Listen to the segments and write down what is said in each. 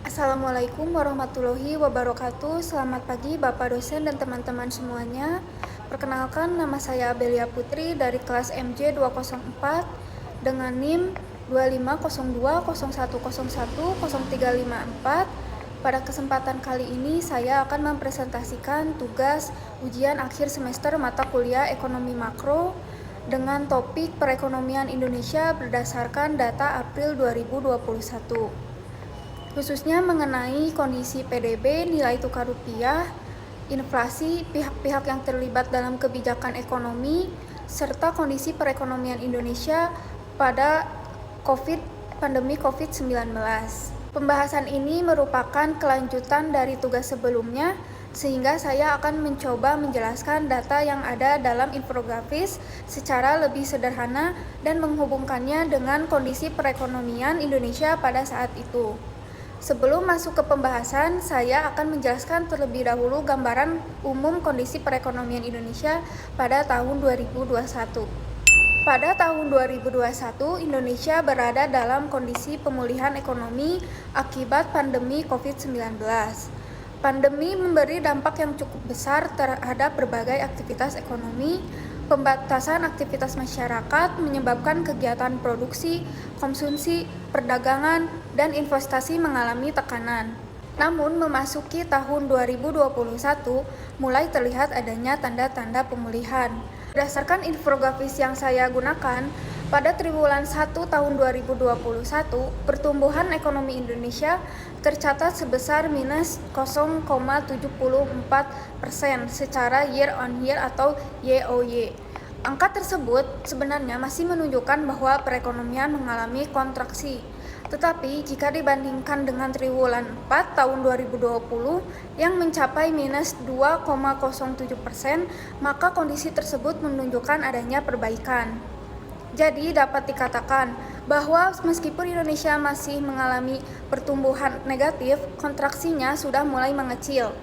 Assalamualaikum warahmatullahi wabarakatuh. Selamat pagi Bapak dosen dan teman-teman semuanya. Perkenalkan, nama saya Abelia Putri dari kelas MJ 204 dengan NIM 250201010354. Pada kesempatan kali ini saya akan mempresentasikan tugas ujian akhir semester mata kuliah Ekonomi Makro dengan topik perekonomian Indonesia berdasarkan data April 2021. Khususnya mengenai kondisi PDB, nilai tukar rupiah, inflasi, pihak-pihak yang terlibat dalam kebijakan ekonomi, serta kondisi perekonomian Indonesia pada pandemi COVID-19. Pembahasan ini merupakan kelanjutan dari tugas sebelumnya, sehingga saya akan mencoba menjelaskan data yang ada dalam infografis secara lebih sederhana dan menghubungkannya dengan kondisi perekonomian Indonesia pada saat itu. Sebelum masuk ke pembahasan, saya akan menjelaskan terlebih dahulu gambaran umum kondisi perekonomian Indonesia pada tahun 2021. Pada tahun 2021, Indonesia berada dalam kondisi pemulihan ekonomi akibat pandemi COVID-19. Pandemi memberi dampak yang cukup besar terhadap berbagai aktivitas ekonomi. Pembatasan aktivitas masyarakat menyebabkan kegiatan produksi, konsumsi, perdagangan, dan investasi mengalami tekanan. Namun, memasuki tahun 2021, mulai terlihat adanya tanda-tanda pemulihan. Berdasarkan infografis yang saya gunakan, pada triwulan 1 tahun 2021, pertumbuhan ekonomi Indonesia tercatat sebesar minus 0,74% secara year on year atau YoY. Angka tersebut sebenarnya masih menunjukkan bahwa perekonomian mengalami kontraksi. Tetapi jika dibandingkan dengan triwulan 4 tahun 2020 yang mencapai minus 2,07%, maka kondisi tersebut menunjukkan adanya perbaikan. Jadi dapat dikatakan bahwa meskipun Indonesia masih mengalami pertumbuhan negatif, kontraksinya sudah mulai mengecil.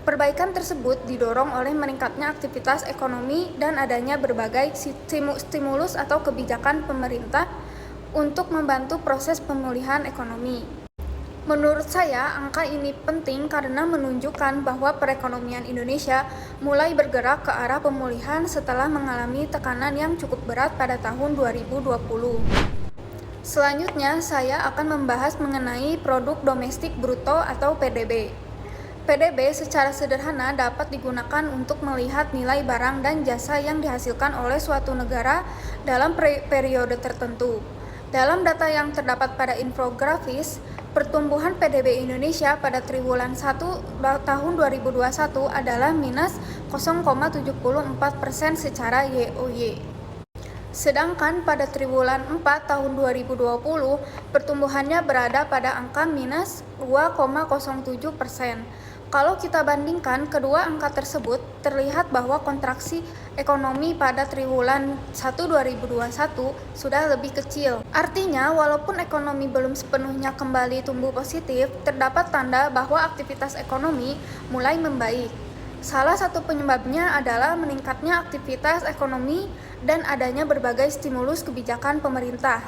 Perbaikan tersebut didorong oleh meningkatnya aktivitas ekonomi dan adanya berbagai stimulus atau kebijakan pemerintah untuk membantu proses pemulihan ekonomi. Menurut saya, angka ini penting karena menunjukkan bahwa perekonomian Indonesia mulai bergerak ke arah pemulihan setelah mengalami tekanan yang cukup berat pada tahun 2020. Selanjutnya, saya akan membahas mengenai produk domestik bruto atau PDB. PDB secara sederhana dapat digunakan untuk melihat nilai barang dan jasa yang dihasilkan oleh suatu negara dalam periode tertentu. Dalam data yang terdapat pada infografis, pertumbuhan PDB Indonesia pada triwulan 1 tahun 2021 adalah minus 0,74% secara YoY. Sedangkan pada triwulan 4 tahun 2020, pertumbuhannya berada pada angka minus 2,07%. Kalau kita bandingkan kedua angka tersebut, terlihat bahwa kontraksi ekonomi pada triwulan 1 2021 sudah lebih kecil. Artinya, walaupun ekonomi belum sepenuhnya kembali tumbuh positif, terdapat tanda bahwa aktivitas ekonomi mulai membaik. Salah satu penyebabnya adalah meningkatnya aktivitas ekonomi dan adanya berbagai stimulus kebijakan pemerintah.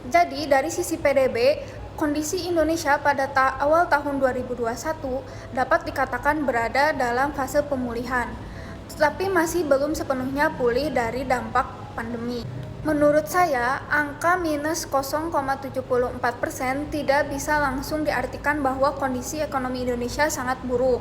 Jadi, dari sisi PDB, kondisi Indonesia pada awal tahun 2021 dapat dikatakan berada dalam fase pemulihan, tetapi masih belum sepenuhnya pulih dari dampak pandemi. Menurut saya, angka minus 0,74% tidak bisa langsung diartikan bahwa kondisi ekonomi Indonesia sangat buruk,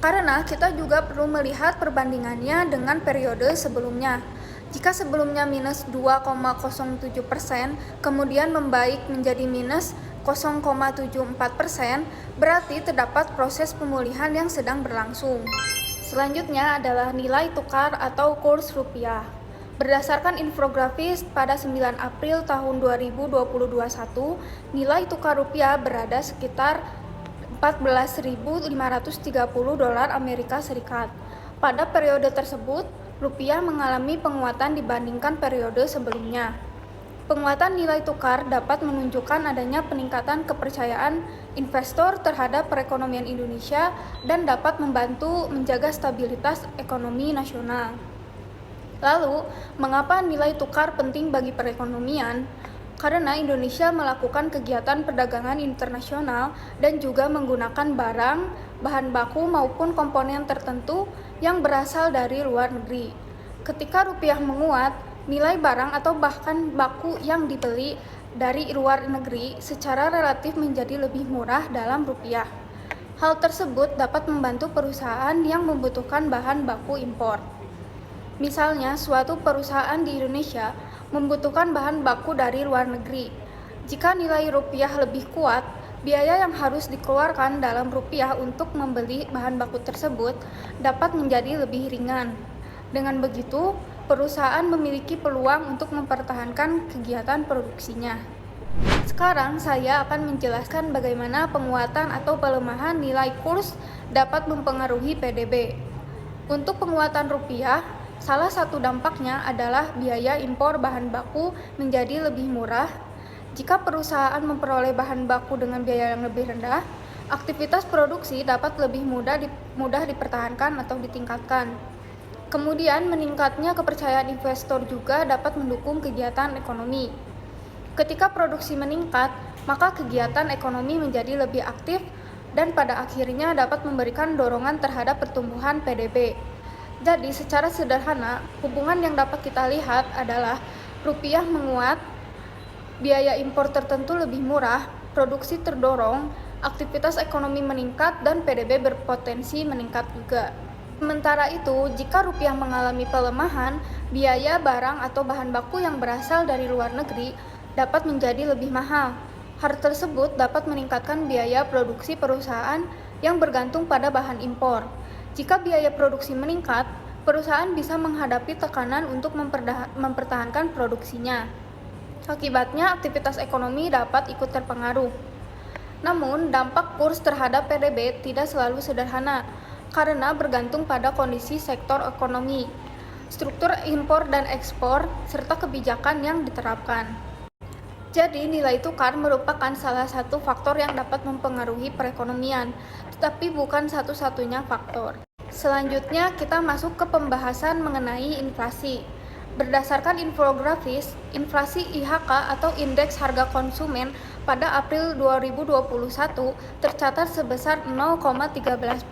karena kita juga perlu melihat perbandingannya dengan periode sebelumnya. Jika sebelumnya minus 2,07%, kemudian membaik menjadi minus 0,74%, berarti terdapat proses pemulihan yang sedang berlangsung. Selanjutnya adalah nilai tukar atau kurs rupiah. Berdasarkan infografis pada 9 April tahun 2021, nilai tukar rupiah berada sekitar 14.530 dolar Amerika Serikat. Pada periode tersebut, rupiah mengalami penguatan dibandingkan periode sebelumnya. Penguatan nilai tukar dapat menunjukkan adanya peningkatan kepercayaan investor terhadap perekonomian Indonesia dan dapat membantu menjaga stabilitas ekonomi nasional. Lalu, mengapa nilai tukar penting bagi perekonomian? karena Indonesia melakukan kegiatan perdagangan internasional dan juga menggunakan barang, bahan baku maupun komponen tertentu yang berasal dari luar negeri. Ketika rupiah menguat, nilai barang atau bahkan baku yang dibeli dari luar negeri secara relatif menjadi lebih murah dalam rupiah. Hal tersebut dapat membantu perusahaan yang membutuhkan bahan baku impor. Misalnya, suatu perusahaan di Indonesia membutuhkan bahan baku dari luar negeri. Jika nilai rupiah lebih kuat, biaya yang harus dikeluarkan dalam rupiah untuk membeli bahan baku tersebut dapat menjadi lebih ringan. Dengan begitu, perusahaan memiliki peluang untuk mempertahankan kegiatan produksinya. Sekarang saya akan menjelaskan bagaimana penguatan atau pelemahan nilai kurs dapat mempengaruhi PDB. Untuk penguatan rupiah, salah satu dampaknya adalah biaya impor bahan baku menjadi lebih murah. Jika perusahaan memperoleh bahan baku dengan biaya yang lebih rendah, aktivitas produksi dapat lebih mudah dipertahankan atau ditingkatkan. Kemudian, meningkatnya kepercayaan investor juga dapat mendukung kegiatan ekonomi. Ketika produksi meningkat, maka kegiatan ekonomi menjadi lebih aktif dan pada akhirnya dapat memberikan dorongan terhadap pertumbuhan PDB. Jadi, secara sederhana, hubungan yang dapat kita lihat adalah rupiah menguat, biaya impor tertentu lebih murah, produksi terdorong, aktivitas ekonomi meningkat, dan PDB berpotensi meningkat juga. Sementara itu, jika rupiah mengalami pelemahan, biaya barang atau bahan baku yang berasal dari luar negeri dapat menjadi lebih mahal. Hal tersebut dapat meningkatkan biaya produksi perusahaan yang bergantung pada bahan impor. Jika biaya produksi meningkat, perusahaan bisa menghadapi tekanan untuk mempertahankan produksinya. Akibatnya, aktivitas ekonomi dapat ikut terpengaruh. Namun, dampak kurs terhadap PDB tidak selalu sederhana, karena bergantung pada kondisi sektor ekonomi, struktur impor dan ekspor, serta kebijakan yang diterapkan. Jadi, nilai tukar merupakan salah satu faktor yang dapat mempengaruhi perekonomian, tetapi bukan satu-satunya faktor. Selanjutnya, kita masuk ke pembahasan mengenai inflasi. Berdasarkan infografis, inflasi IHK atau Indeks Harga Konsumen pada April 2021 tercatat sebesar 0,13%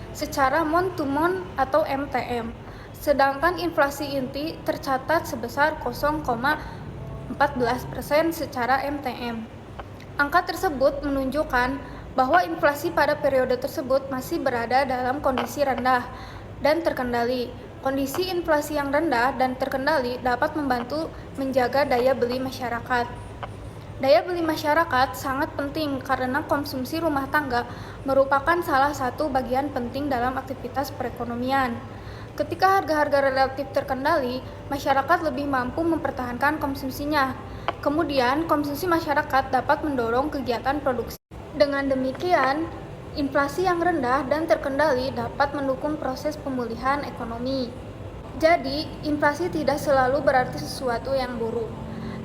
secara month-to-month atau MTM. Sedangkan inflasi inti tercatat sebesar 0,14% secara MTM. Angka tersebut menunjukkan bahwa inflasi pada periode tersebut masih berada dalam kondisi rendah dan terkendali. Kondisi inflasi yang rendah dan terkendali dapat membantu menjaga daya beli masyarakat. Daya beli masyarakat sangat penting karena konsumsi rumah tangga merupakan salah satu bagian penting dalam aktivitas perekonomian. Ketika harga-harga relatif terkendali, masyarakat lebih mampu mempertahankan konsumsinya. Kemudian, konsumsi masyarakat dapat mendorong kegiatan produksi. Dengan demikian, inflasi yang rendah dan terkendali dapat mendukung proses pemulihan ekonomi. Jadi, inflasi tidak selalu berarti sesuatu yang buruk.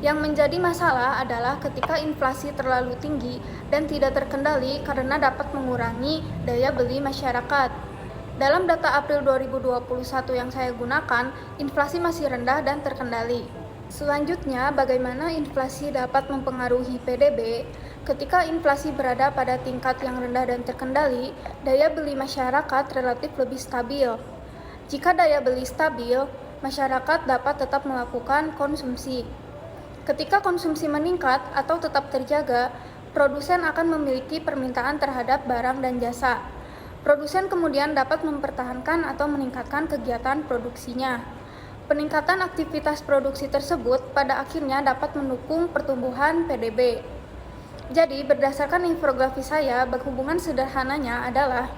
Yang menjadi masalah adalah ketika inflasi terlalu tinggi dan tidak terkendali karena dapat mengurangi daya beli masyarakat. Dalam data April 2021 yang saya gunakan, inflasi masih rendah dan terkendali. Selanjutnya, bagaimana inflasi dapat mempengaruhi PDB? Ketika inflasi berada pada tingkat yang rendah dan terkendali, daya beli masyarakat relatif lebih stabil. Jika daya beli stabil, masyarakat dapat tetap melakukan konsumsi. Ketika konsumsi meningkat atau tetap terjaga, produsen akan memiliki permintaan terhadap barang dan jasa. Produsen kemudian dapat mempertahankan atau meningkatkan kegiatan produksinya. Peningkatan aktivitas produksi tersebut pada akhirnya dapat mendukung pertumbuhan PDB. Jadi, berdasarkan infografis saya, hubungan sederhananya adalah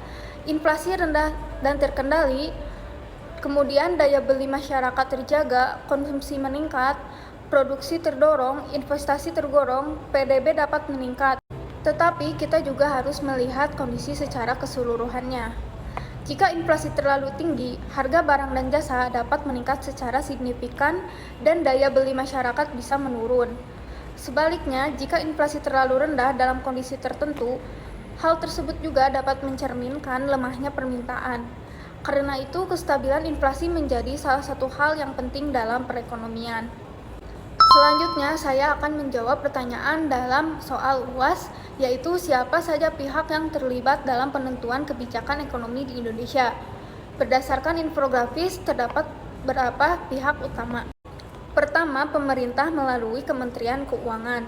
inflasi rendah dan terkendali, kemudian daya beli masyarakat terjaga, konsumsi meningkat, produksi terdorong, investasi tergorong, PDB dapat meningkat. Tetapi kita juga harus melihat kondisi secara keseluruhannya. Jika inflasi terlalu tinggi, harga barang dan jasa dapat meningkat secara signifikan dan daya beli masyarakat bisa menurun. Sebaliknya, jika inflasi terlalu rendah dalam kondisi tertentu, hal tersebut juga dapat mencerminkan lemahnya permintaan. Karena itu, kestabilan inflasi menjadi salah satu hal yang penting dalam perekonomian. Selanjutnya, saya akan menjawab pertanyaan dalam soal UAS, yaitu siapa saja pihak yang terlibat dalam penentuan kebijakan ekonomi di Indonesia. Berdasarkan infografis, terdapat beberapa pihak utama. Pertama, pemerintah melalui Kementerian Keuangan.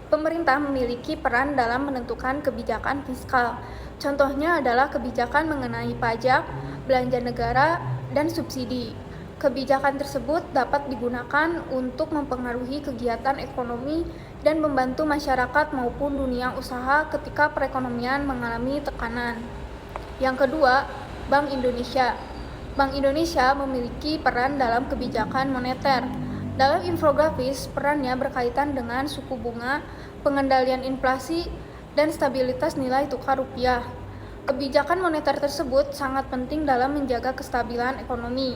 Pemerintah memiliki peran dalam menentukan kebijakan fiskal. Contohnya adalah kebijakan mengenai pajak, belanja negara, dan subsidi. Kebijakan tersebut dapat digunakan untuk mempengaruhi kegiatan ekonomi dan membantu masyarakat maupun dunia usaha ketika perekonomian mengalami tekanan. Yang kedua, Bank Indonesia. Bank Indonesia memiliki peran dalam kebijakan moneter. Dalam infografis, perannya berkaitan dengan suku bunga, pengendalian inflasi, dan stabilitas nilai tukar rupiah. Kebijakan moneter tersebut sangat penting dalam menjaga kestabilan ekonomi.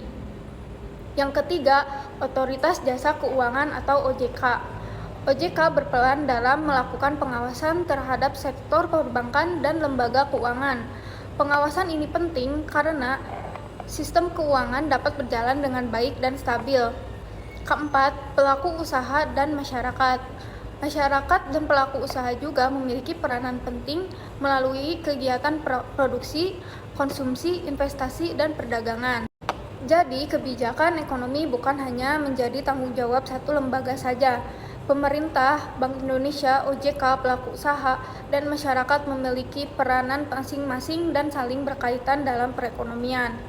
Yang ketiga, Otoritas Jasa Keuangan atau OJK. OJK berperan dalam melakukan pengawasan terhadap sektor perbankan dan lembaga keuangan. Pengawasan ini penting karena sistem keuangan dapat berjalan dengan baik dan stabil. Keempat, pelaku usaha dan masyarakat. Masyarakat dan pelaku usaha juga memiliki peranan penting melalui kegiatan produksi, konsumsi, investasi, dan perdagangan. Jadi, kebijakan ekonomi bukan hanya menjadi tanggung jawab satu lembaga saja. Pemerintah, Bank Indonesia, OJK, pelaku usaha, dan masyarakat memiliki peranan masing-masing dan saling berkaitan dalam perekonomian.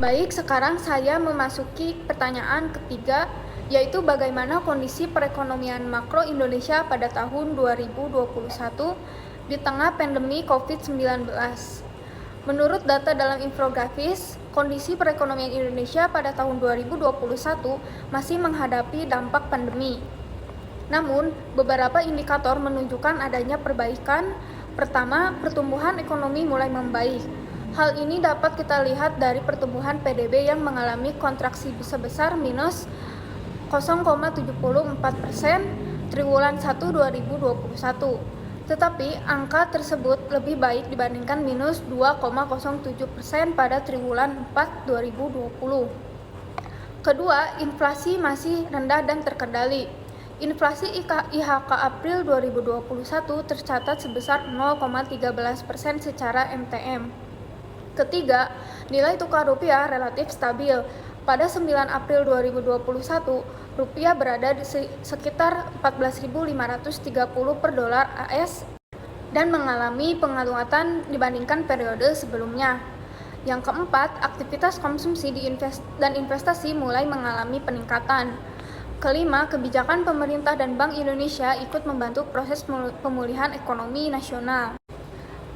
Baik, sekarang saya memasuki pertanyaan ketiga, yaitu bagaimana kondisi perekonomian makro Indonesia pada tahun 2021 di tengah pandemi COVID-19. Menurut data dalam infografis, kondisi perekonomian Indonesia pada tahun 2021 masih menghadapi dampak pandemi. Namun, beberapa indikator menunjukkan adanya perbaikan. Pertama, pertumbuhan ekonomi mulai membaik. Hal ini dapat kita lihat dari pertumbuhan PDB yang mengalami kontraksi sebesar minus 0,74% triwulan 1 2021. Tetapi angka tersebut lebih baik dibandingkan minus 2,07% pada triwulan 4 2020. Kedua, inflasi masih rendah dan terkendali. Inflasi IHK April 2021 tercatat sebesar 0,13% secara MTM. Ketiga, nilai tukar rupiah relatif stabil. Pada 9 April 2021, rupiah berada di sekitar 14.530 per dolar AS dan mengalami penguatan dibandingkan periode sebelumnya. Yang keempat, aktivitas konsumsi dan investasi mulai mengalami peningkatan. Kelima, kebijakan pemerintah dan Bank Indonesia ikut membantu proses pemulihan ekonomi nasional.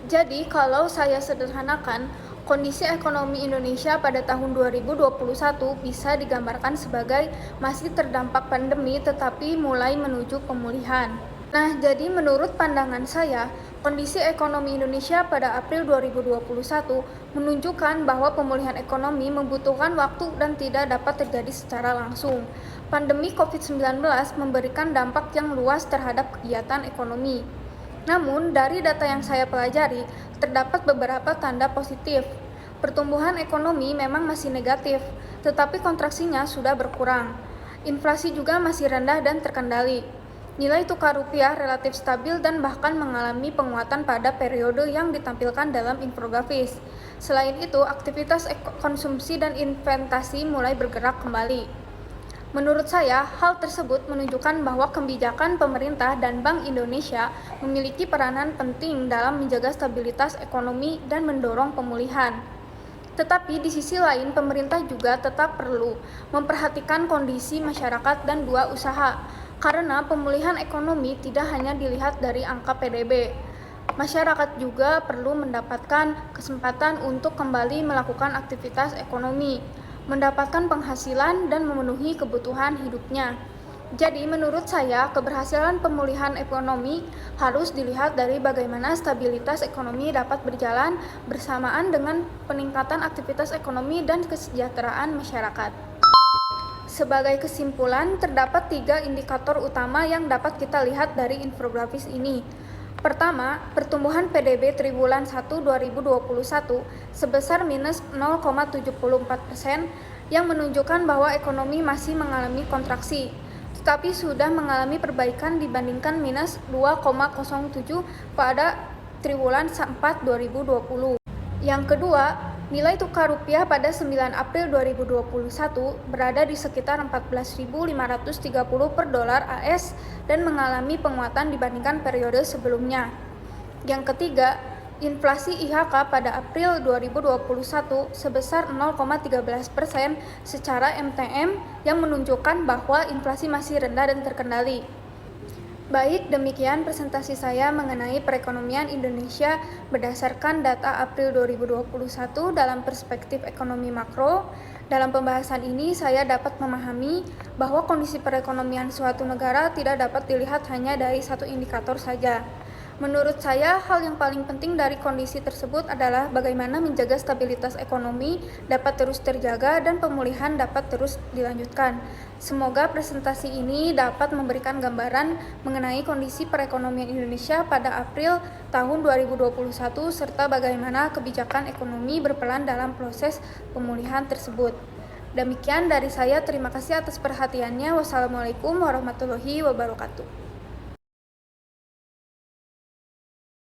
Jadi, kalau saya sederhanakan, kondisi ekonomi Indonesia pada tahun 2021 bisa digambarkan sebagai masih terdampak pandemi tetapi mulai menuju pemulihan. Nah, jadi menurut pandangan saya, kondisi ekonomi Indonesia pada April 2021 menunjukkan bahwa pemulihan ekonomi membutuhkan waktu dan tidak dapat terjadi secara langsung. Pandemi COVID-19 memberikan dampak yang luas terhadap kegiatan ekonomi. Namun, dari data yang saya pelajari, terdapat beberapa tanda positif. Pertumbuhan ekonomi memang masih negatif, tetapi kontraksinya sudah berkurang. Inflasi juga masih rendah dan terkendali. Nilai tukar rupiah relatif stabil dan bahkan mengalami penguatan pada periode yang ditampilkan dalam infografis. Selain itu, aktivitas konsumsi dan investasi mulai bergerak kembali. Menurut saya, hal tersebut menunjukkan bahwa kebijakan pemerintah dan Bank Indonesia memiliki peranan penting dalam menjaga stabilitas ekonomi dan mendorong pemulihan. Tetapi di sisi lain, pemerintah juga tetap perlu memperhatikan kondisi masyarakat dan dunia usaha, karena pemulihan ekonomi tidak hanya dilihat dari angka PDB. Masyarakat juga perlu mendapatkan kesempatan untuk kembali melakukan aktivitas ekonomi, mendapatkan penghasilan dan memenuhi kebutuhan hidupnya. Jadi menurut saya, keberhasilan pemulihan ekonomi harus dilihat dari bagaimana stabilitas ekonomi dapat berjalan bersamaan dengan peningkatan aktivitas ekonomi dan kesejahteraan masyarakat. Sebagai kesimpulan, terdapat 3 indikator utama yang dapat kita lihat dari infografis ini. Pertama, pertumbuhan PDB triwulan 1 2021 sebesar minus 0,74% yang menunjukkan bahwa ekonomi masih mengalami kontraksi. tapi sudah mengalami perbaikan dibandingkan minus 2,07 pada triwulan 4 2020. Yang kedua, nilai tukar rupiah pada 9 April 2021 berada di sekitar 14.530 per dolar AS dan mengalami penguatan dibandingkan periode sebelumnya. Yang ketiga, inflasi IHK pada April 2021 sebesar 0,13% secara MTM yang menunjukkan bahwa inflasi masih rendah dan terkendali. Baik, demikian presentasi saya mengenai perekonomian Indonesia berdasarkan data April 2021 dalam perspektif ekonomi makro. Dalam pembahasan ini, saya dapat memahami bahwa kondisi perekonomian suatu negara tidak dapat dilihat hanya dari satu indikator saja. Menurut saya, hal yang paling penting dari kondisi tersebut adalah bagaimana menjaga stabilitas ekonomi dapat terus terjaga dan pemulihan dapat terus dilanjutkan. Semoga presentasi ini dapat memberikan gambaran mengenai kondisi perekonomian Indonesia pada April tahun 2021 serta bagaimana kebijakan ekonomi berperan dalam proses pemulihan tersebut. Demikian dari saya, terima kasih atas perhatiannya. Wassalamualaikum warahmatullahi wabarakatuh.